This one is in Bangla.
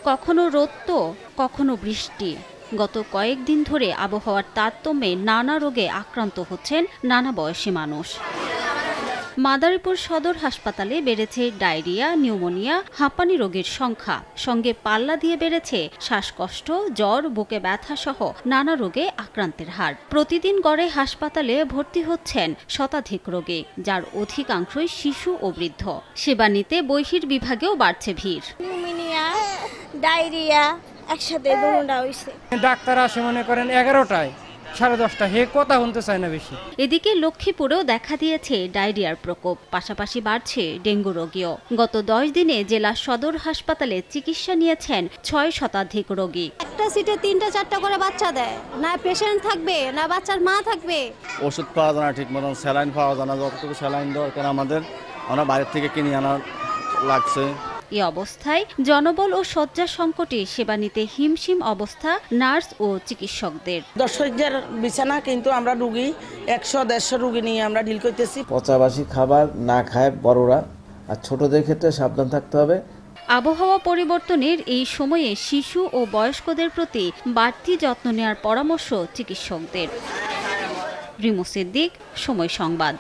কখনো রোদ তো কখনো বৃষ্টি। গত কয়েকদিন ধরে আবহাওয়ার তারতম্যে নানা রোগে আক্রান্ত হচ্ছেন নানা বয়সী মানুষ। মাদারীপুর সদর হাসপাতালে বেড়েছে ডায়রিয়া, নিউমোনিয়া, হাঁপানি রোগীর সংখ্যা। সঙ্গে পাল্লা দিয়ে বেড়েছে শ্বাসকষ্ট, জ্বর, বুকে ব্যথা সহ নানা রোগে আক্রান্তের হার। প্রতিদিন গড়ে হাসপাতালে ভর্তি হচ্ছেন শতাধিক রোগী, যার অধিকাংশই শিশু ও বৃদ্ধ। সেবা নিতে বহির্বিভাগেও বাড়ছে ভিড়। নিউমোনিয়া, ডায়রিয়া একসাথে দুটোটা হইছে। ডাক্তার আসে মনে করেন 11টায়, 10:30 হে কথা শুনতে চায় না বেশি। এদিকে লক্ষ্মীপুরেও দেখা দিয়েছে ডায়রিয়ার প্রকোপ, পাশাপাশি বাড়ছে ডেঙ্গু রোগীও। গত 10 দিনে জেলা সদর হাসপাতালে চিকিৎসা নিয়েছেন 6 শতাধিক রোগী। একটা সিটে 3-4টা করে বাচ্চা দেয়, না পেশেন্ট থাকবে না বাচ্চার মা থাকবে। ওষুধ পাওয়া যায় না ঠিক মতন, স্যালাইন পাওয়া যায় না, যতটুকু স্যালাইন দরকার আমাদের আমরা বাইরে থেকে কিনে আনা লাগছে। এ অবস্থায় জনবল ও শয্যা সংকটে সেবা নিতে হিমশিম অবস্থা নার্স ও চিকিৎসকদের। দর্শকদের বিছানা, কিন্তু আমরা রুগী 100-150 রুগী নিয়ে আমরা ডিল করতেছি। পচাবাসি খাবার না খায় বড়রা, আর ছোটদের ক্ষেত্রে সাবধান থাকতে হবে। আবহাওয়া পরিবর্তনের এই সময়ে শিশু ও বয়স্কদের প্রতি বাড়তি যত্ন নেওয়ার পরামর্শ চিকিৎসকদের। রিমু সিদ্দিক, সময় সংবাদ।